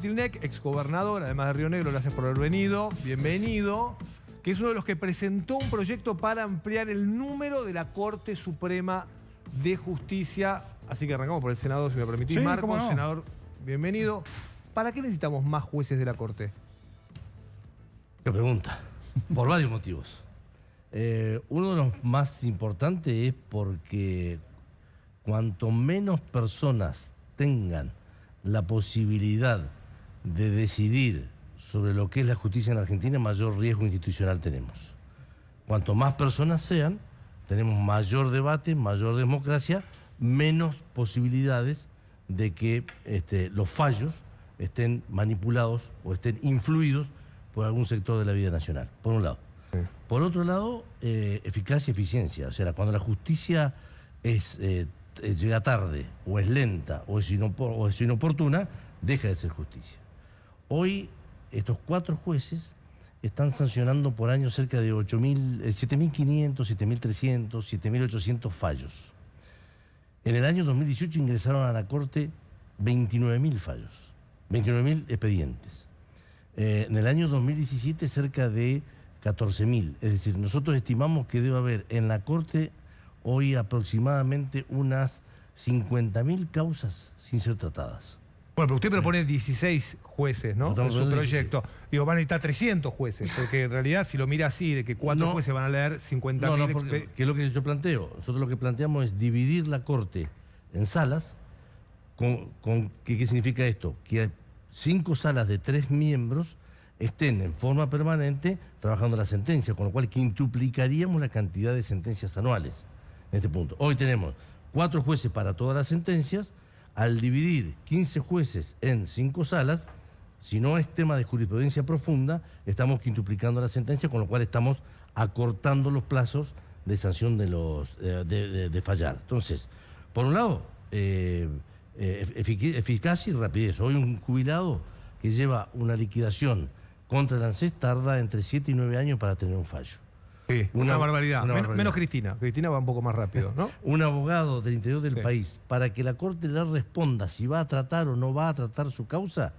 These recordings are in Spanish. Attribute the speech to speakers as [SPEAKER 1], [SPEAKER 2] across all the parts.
[SPEAKER 1] Tilnec, exgobernador, además de Río Negro, gracias por haber venido. Bienvenido. Que es uno de los que presentó un proyecto para ampliar el número de la Corte Suprema de Justicia. Así que arrancamos por el Senado, si me permitís.
[SPEAKER 2] Sí,
[SPEAKER 1] Marcos,
[SPEAKER 2] cómo no.
[SPEAKER 1] senador, bienvenido. ¿Para qué necesitamos más jueces de la Corte?
[SPEAKER 3] Qué pregunta. Por varios motivos. Uno de los más importantes es porque cuanto menos personas tengan la posibilidad de decidir sobre lo que es la justicia en Argentina, mayor riesgo institucional tenemos. Cuanto más personas sean, tenemos mayor debate, mayor democracia, menos posibilidades de que los fallos estén manipulados o estén influidos por algún sector de la vida nacional, por un lado.
[SPEAKER 1] Sí.
[SPEAKER 3] Por otro lado, eficacia y eficiencia. O sea, cuando la justicia llega tarde, o es lenta, o es inoportuna, deja de ser justicia. Hoy, estos 4 jueces están sancionando por año cerca de 7.500, 7.300, 7.800 fallos. En el año 2018 ingresaron a la Corte 29.000 fallos, 29.000 expedientes. En el año 2017 cerca de 14.000. Es decir, nosotros estimamos que debe haber en la Corte hoy aproximadamente unas 50.000 causas sin ser tratadas.
[SPEAKER 1] Bueno, pero usted propone 16 jueces, ¿no? En su proyecto. Digo, van a necesitar 300 jueces, porque en realidad, si lo mira así, de que 4 jueces van a leer 50.000...
[SPEAKER 3] No, porque ¿qué es lo que yo planteo? Nosotros lo que planteamos es dividir la Corte en salas. ¿Qué significa esto? Que 5 salas de 3 miembros estén en forma permanente trabajando la sentencia, con lo cual quintuplicaríamos la cantidad de sentencias anuales en este punto. Hoy tenemos 4 jueces para todas las sentencias. Al dividir 15 jueces en 5 salas, si no es tema de jurisprudencia profunda, estamos quintuplicando la sentencia, con lo cual estamos acortando los plazos de sanción de fallar. Entonces, por un lado, eficacia y rapidez. Hoy un jubilado que lleva una liquidación contra el ANSES tarda entre 7 y 9 años para tener un fallo.
[SPEAKER 1] Sí, una barbaridad. Menos Cristina. Cristina va un poco más rápido, ¿no?
[SPEAKER 3] Un abogado del interior del país, para que la Corte le responda si va a tratar o no va a tratar su causa,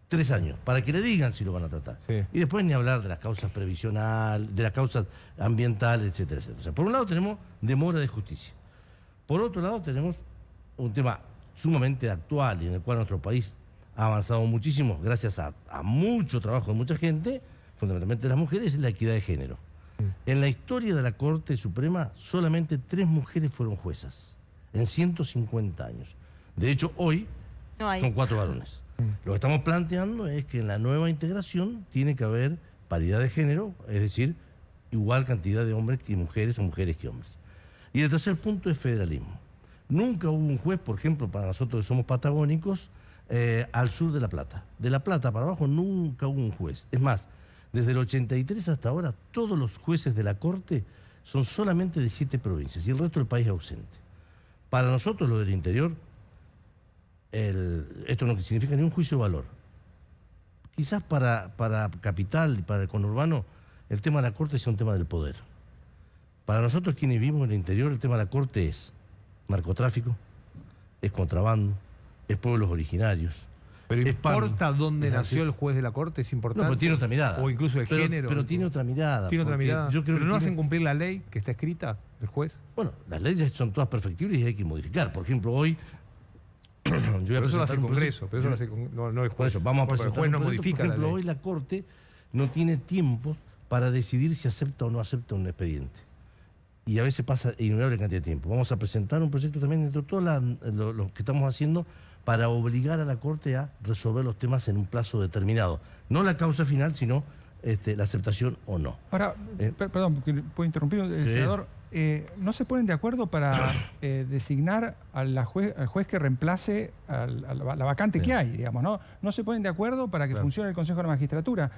[SPEAKER 3] 3 años, para que le digan si lo van a tratar.
[SPEAKER 1] Sí.
[SPEAKER 3] Y después ni hablar de las causas previsionales, de las causas ambientales, etcétera, etcétera. O sea, por un lado tenemos demora de justicia. Por otro lado tenemos un tema sumamente actual y en el cual nuestro país ha avanzado muchísimo gracias a mucho trabajo de mucha gente, fundamentalmente de las mujeres, es la equidad de género. En la historia de la Corte Suprema, solamente 3 mujeres fueron juezas, en 150 años. De hecho, hoy son 4 varones. Lo que estamos planteando es que en la nueva integración tiene que haber paridad de género, es decir, igual cantidad de hombres que mujeres o mujeres que hombres. Y el tercer punto es federalismo. Nunca hubo un juez, por ejemplo, para nosotros que somos patagónicos, al sur de La Plata. De La Plata para abajo nunca hubo un juez. Es más, desde el 83 hasta ahora, todos los jueces de la Corte son solamente de 7 provincias y el resto del país ausente. Para nosotros, lo del interior, esto no significa ni un juicio de valor. Quizás para Capital y para el conurbano, el tema de la Corte sea un tema del poder. Para nosotros, quienes vivimos en el interior, el tema de la Corte es narcotráfico, es contrabando, es pueblos originarios.
[SPEAKER 1] Pero ¿importa dónde nació el juez de la Corte? ¿Es importante?
[SPEAKER 3] No, pero tiene otra mirada.
[SPEAKER 1] O incluso el género.
[SPEAKER 3] Pero tiene otra mirada.
[SPEAKER 1] Tiene otra mirada.
[SPEAKER 3] Yo creo
[SPEAKER 1] ¿Pero no
[SPEAKER 3] que
[SPEAKER 1] hacen cumplir la ley que está escrita, el juez?
[SPEAKER 3] Bueno, las leyes son todas perfectibles y hay que modificar. Por ejemplo, hoy... yo voy a
[SPEAKER 1] pero eso lo hace el Congreso, pero eso lo hace no el juez.
[SPEAKER 3] Por eso, vamos a presentar
[SPEAKER 1] el juez no
[SPEAKER 3] un proyecto.
[SPEAKER 1] modifica
[SPEAKER 3] Por ejemplo,
[SPEAKER 1] la ley.
[SPEAKER 3] hoy la Corte no tiene tiempo para decidir si acepta o no acepta un expediente. Y a veces pasa innumerable cantidad de tiempo. Vamos a presentar un proyecto también dentro de todo lo que estamos haciendo para obligar a la Corte a resolver los temas en un plazo determinado. No la causa final, sino la aceptación o no.
[SPEAKER 2] Ahora, perdón, ¿puedo interrumpir, senador? ¿No se ponen de acuerdo para designar al juez que reemplace a la vacante que hay, digamos, ¿no? ¿No se ponen de acuerdo para que funcione el Consejo de la Magistratura,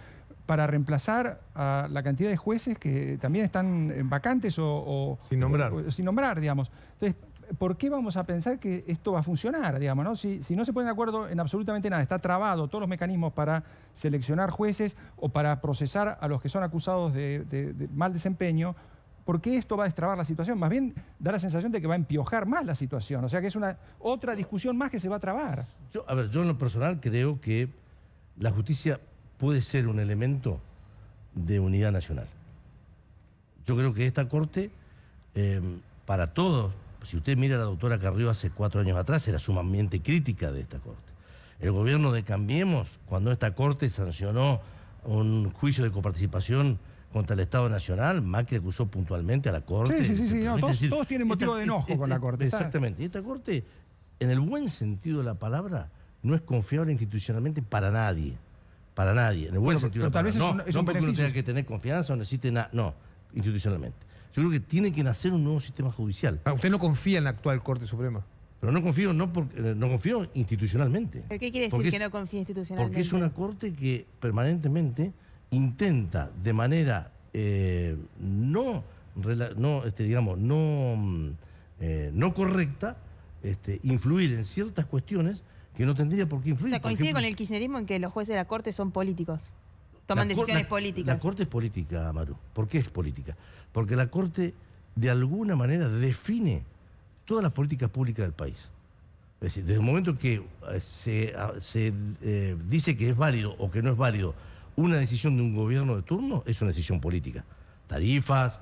[SPEAKER 2] para reemplazar a la cantidad de jueces que también están vacantes
[SPEAKER 1] sin nombrar?
[SPEAKER 2] Sin nombrar, digamos. Entonces, ¿por qué vamos a pensar que esto va a funcionar, digamos, ¿no? Si no se ponen de acuerdo en absolutamente nada, está trabado todos los mecanismos para seleccionar jueces o para procesar a los que son acusados de mal desempeño, ¿por qué esto va a destrabar la situación? Más bien da la sensación de que va a empiojar más la situación, o sea que es otra discusión más que se va a trabar.
[SPEAKER 3] Yo en lo personal creo que la justicia puede ser un elemento de unidad nacional. Yo creo que esta Corte, para todos, si usted mira a la doctora Carrió hace 4 años atrás, era sumamente crítica de esta Corte. El gobierno de Cambiemos, cuando esta Corte sancionó un juicio de coparticipación contra el Estado Nacional, Macri acusó puntualmente a la Corte.
[SPEAKER 2] Sí. No, todos tienen motivo de enojo con la Corte.
[SPEAKER 3] Exactamente. Y esta Corte, en el buen sentido de la palabra, no es confiable institucionalmente para nadie. Para nadie, en el buen sentido de la palabra. No porque uno tenga que tener confianza o necesite nada, no, institucionalmente. Yo creo que tiene que nacer un nuevo sistema judicial.
[SPEAKER 1] ¿Usted no confía en la actual Corte Suprema?
[SPEAKER 3] Pero no confío institucionalmente.
[SPEAKER 4] ¿Pero qué quiere decir que no confía institucionalmente?
[SPEAKER 3] Porque es una Corte que permanentemente intenta de manera no correcta influir en ciertas cuestiones que no tendría por qué influir.
[SPEAKER 4] O sea, coincide con el kirchnerismo en que los jueces de la Corte son políticos. Toman decisiones políticas.
[SPEAKER 3] La Corte es política, Amaru. ¿Por qué es política? Porque la Corte, de alguna manera, define todas las políticas públicas del país. Es decir, desde el momento que se dice que es válido o que no es válido una decisión de un gobierno de turno, es una decisión política. Tarifas,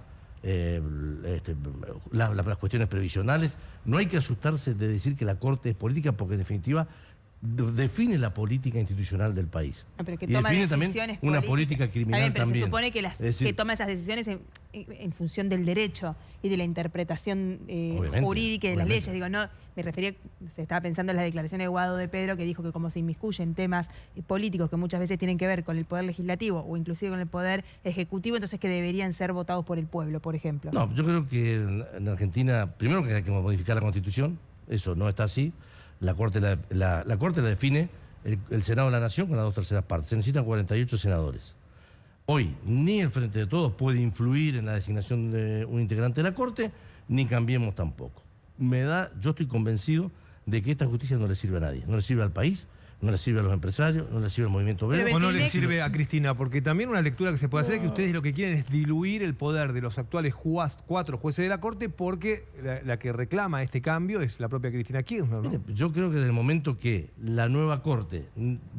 [SPEAKER 3] las cuestiones previsionales. No hay que asustarse de decir que la Corte es política porque, en definitiva, define la política institucional del país.
[SPEAKER 4] Pero que
[SPEAKER 3] y
[SPEAKER 4] toma
[SPEAKER 3] define también
[SPEAKER 4] decisiones
[SPEAKER 3] una
[SPEAKER 4] políticas.
[SPEAKER 3] política criminal
[SPEAKER 4] pero
[SPEAKER 3] también.
[SPEAKER 4] Se supone que, que toma esas decisiones en función del derecho y de la interpretación jurídica y de las leyes. Digo, no, me refería, se estaba pensando en las declaraciones de Guado de Pedro, que dijo que como se inmiscuye en temas políticos que muchas veces tienen que ver con el poder legislativo o inclusive con el poder ejecutivo, entonces que deberían ser votados por el pueblo, por ejemplo.
[SPEAKER 3] No, yo creo que en Argentina, primero que hay que modificar la Constitución, eso no está así. La Corte la define el Senado de la Nación con las 2/3 partes. Se necesitan 48 senadores. Hoy, ni el Frente de Todos puede influir en la designación de un integrante de la Corte, ni Cambiemos tampoco. Yo estoy convencido de que esta justicia no le sirve a nadie. No le sirve al país, no le sirve a los empresarios, no le sirve al movimiento obrero.
[SPEAKER 1] ¿O no le sirve a Cristina? Porque también una lectura que se puede hacer es que ustedes lo que quieren es diluir el poder de los actuales 4 jueces de la Corte porque la que reclama este cambio es la propia Cristina Kirchner, ¿no?
[SPEAKER 3] Mire, yo creo que desde el momento que la nueva Corte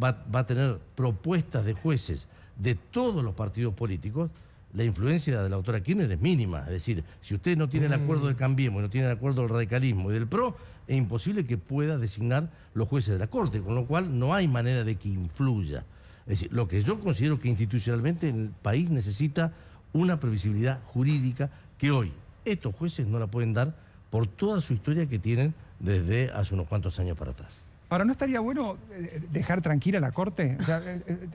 [SPEAKER 3] va a tener propuestas de jueces de todos los partidos políticos, la influencia de la doctora Kirchner es mínima. Es decir, si usted no tiene el acuerdo de Cambiemos, no tiene el acuerdo del radicalismo y del PRO, es imposible que pueda designar los jueces de la Corte, con lo cual no hay manera de que influya. Es decir, lo que yo considero que institucionalmente el país necesita una previsibilidad jurídica que hoy estos jueces no la pueden dar por toda su historia que tienen desde hace unos cuantos años para atrás.
[SPEAKER 2] Ahora, ¿no estaría bueno dejar tranquila la Corte? O sea,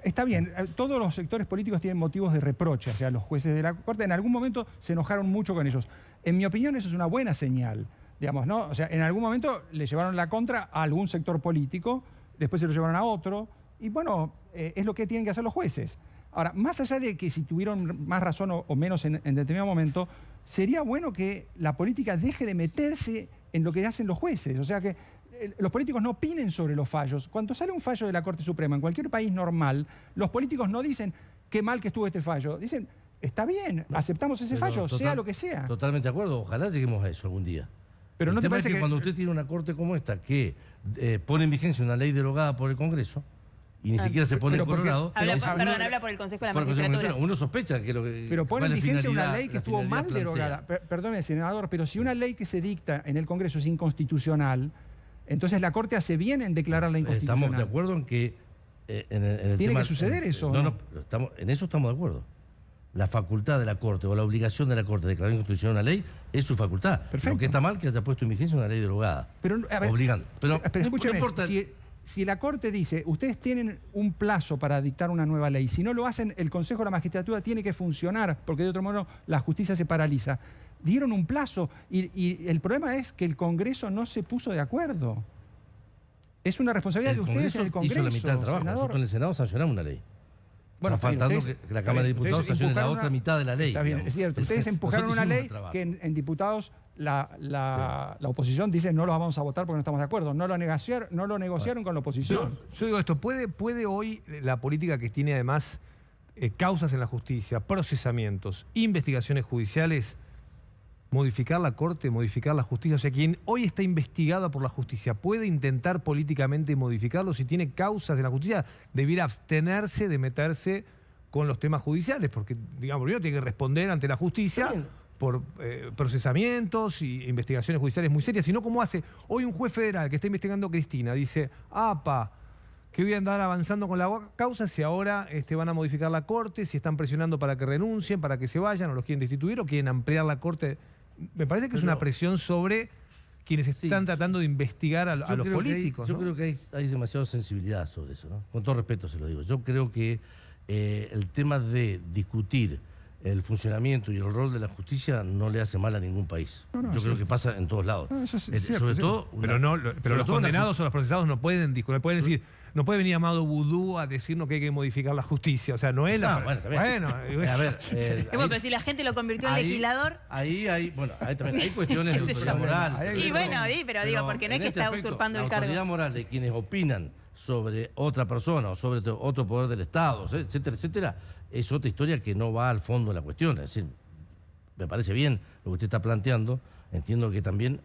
[SPEAKER 2] está bien, todos los sectores políticos tienen motivos de reproche hacia los jueces de la Corte. En algún momento se enojaron mucho con ellos. En mi opinión, eso es una buena señal, digamos, ¿no? O sea, en algún momento le llevaron la contra a algún sector político, después se lo llevaron a otro, y bueno, es lo que tienen que hacer los jueces. Ahora, más allá de que si tuvieron más razón o menos en determinado momento, sería bueno que la política deje de meterse en lo que hacen los jueces. O sea, que los políticos no opinen sobre los fallos. Cuando sale un fallo de la Corte Suprema en cualquier país normal, los políticos no dicen qué mal que estuvo este fallo. Dicen, está bien, aceptamos ese fallo, sea lo que sea.
[SPEAKER 3] Totalmente de acuerdo, ojalá lleguemos a eso algún día.
[SPEAKER 2] Pero ¿no te parece que
[SPEAKER 3] cuando usted tiene una Corte como esta que pone en vigencia una ley derogada por el Congreso y ni siquiera se pone en Colorado...
[SPEAKER 4] Habla por el Consejo de la Magistratura.
[SPEAKER 3] Uno sospecha que lo que...
[SPEAKER 2] Pero pone en vigencia una ley que estuvo mal derogada. Perdóneme, senador, pero si una ley que se dicta en el Congreso es inconstitucional, entonces la Corte hace bien en declararla inconstitucional.
[SPEAKER 3] Estamos de acuerdo en que...
[SPEAKER 2] Tiene que suceder eso.
[SPEAKER 3] En eso estamos de acuerdo. La facultad de la Corte o la obligación de la Corte de declarar inconstitucional una ley es su facultad.
[SPEAKER 2] Perfecto.
[SPEAKER 3] Lo que está mal que haya puesto en vigencia una ley derogada.
[SPEAKER 2] Pero, a ver,
[SPEAKER 3] obligando.
[SPEAKER 2] Pero escúcheme, si la Corte dice, ustedes tienen un plazo para dictar una nueva ley, si no lo hacen, el Consejo de la Magistratura tiene que funcionar, porque de otro modo la justicia se paraliza. Dieron un plazo y el problema es que el Congreso no se puso de acuerdo. Es una responsabilidad de ustedes en el Congreso,
[SPEAKER 3] hizo la mitad del trabajo.
[SPEAKER 2] senador.
[SPEAKER 3] Nosotros en el Senado sancionamos una ley.
[SPEAKER 2] Bueno,
[SPEAKER 3] está faltando que la Cámara de Diputados sancione la otra mitad de la ley.
[SPEAKER 2] Está bien,
[SPEAKER 3] digamos.
[SPEAKER 2] es cierto. Ustedes empujaron una ley que en diputados la oposición dice no lo vamos a votar porque no estamos de acuerdo. No lo negociaron con la oposición.
[SPEAKER 1] Yo digo esto, ¿puede hoy la política que tiene además causas en la justicia, procesamientos, investigaciones judiciales, modificar la Corte, modificar la justicia? O sea, quien hoy está investigado por la justicia, ¿puede intentar políticamente modificarlo? Si tiene causas de la justicia, debiera abstenerse de meterse con los temas judiciales, porque, digamos, primero tiene que responder ante la justicia por procesamientos e investigaciones judiciales muy serias, sino como hace hoy un juez federal que está investigando a Cristina, dice, ¡apa! Que voy a andar avanzando con la causa si ahora van a modificar la Corte, si están presionando para que renuncien, para que se vayan, o los quieren destituir, o quieren ampliar la Corte. Me parece que es una presión sobre quienes están tratando de investigar a los políticos.
[SPEAKER 3] Yo creo que hay demasiada sensibilidad sobre eso, ¿no? Con todo respeto se lo digo. Yo creo que el tema de discutir el funcionamiento y el rol de la justicia no le hace mal a ningún país. Yo creo que pasa en todos lados.
[SPEAKER 2] Eso es cierto,
[SPEAKER 3] sobre todo,
[SPEAKER 1] pero los condenados o los procesados no pueden discutir, pueden decir, no puede venir Amado Vudú a decirnos que hay que modificar la justicia. O sea, no es la...
[SPEAKER 3] Bueno, a ver...
[SPEAKER 4] pero si la gente lo convirtió en legislador...
[SPEAKER 3] Ahí también hay cuestiones de autoridad moral.
[SPEAKER 4] Y bueno, pero digo, porque no es que está usurpando el cargo.
[SPEAKER 3] La autoridad moral de quienes opinan sobre otra persona o sobre otro poder del Estado, etcétera, etcétera, es otra historia que no va al fondo de la cuestión. Es decir, me parece bien lo que usted está planteando. Entiendo que también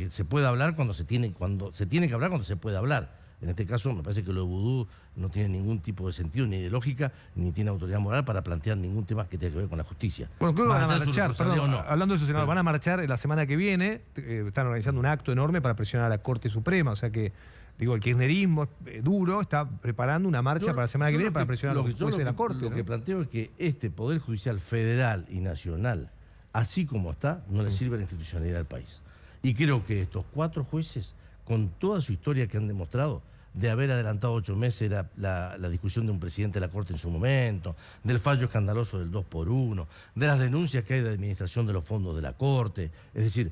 [SPEAKER 3] se puede hablar cuando se tiene que hablar cuando se puede hablar. En este caso, me parece que lo de Vudú no tiene ningún tipo de sentido, ni de lógica, ni tiene autoridad moral para plantear ningún tema que tenga que ver con la justicia.
[SPEAKER 1] Bueno, creo que van a marchar, hablando de eso, senador, van a marchar la semana que viene, están organizando un acto enorme para presionar a la Corte Suprema, o sea que, digo, el kirchnerismo duro está preparando una marcha para la semana que viene para presionar a los jueces de la Corte.
[SPEAKER 3] Lo que planteo es que este Poder Judicial federal y nacional, así como está, no le sirve a la institucionalidad del país. Y creo que estos 4 jueces, con toda su historia que han demostrado, de haber adelantado 8 meses la discusión de un presidente de la Corte en su momento, del fallo escandaloso del 2x1, de las denuncias que hay de administración de los fondos de la Corte. Es decir,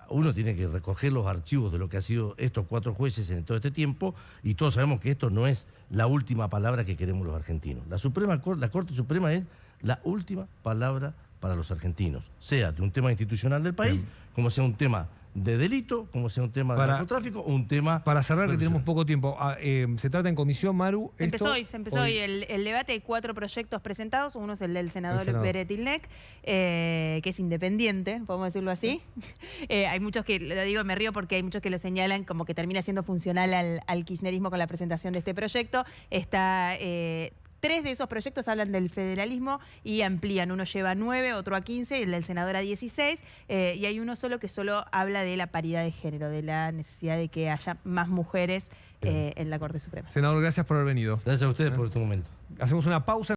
[SPEAKER 3] uno tiene que recoger los archivos de lo que han sido estos 4 jueces en todo este tiempo, y todos sabemos que esto no es la última palabra que queremos los argentinos. La Corte Suprema es la última palabra para los argentinos, sea de un tema institucional del país, como sea un tema de delito, como sea un tema de narcotráfico o un tema...
[SPEAKER 1] Para cerrar, que tenemos poco tiempo, se trata en comisión, Maru...
[SPEAKER 4] Se empezó hoy el debate. Hay 4 proyectos presentados. Uno es el del senador Beretilnec, que es independiente, podemos decirlo así. Hay muchos que, lo digo, me río porque hay muchos que lo señalan como que termina siendo funcional al kirchnerismo con la presentación de este proyecto. Está... 3 de esos proyectos hablan del federalismo y amplían. Uno lleva a 9, otro a 15, el del senador a 16, y hay uno solo que solo habla de la paridad de género, de la necesidad de que haya más mujeres en la Corte Suprema.
[SPEAKER 1] Senador, gracias por haber venido.
[SPEAKER 3] Gracias a ustedes por este momento.
[SPEAKER 1] Hacemos una pausa.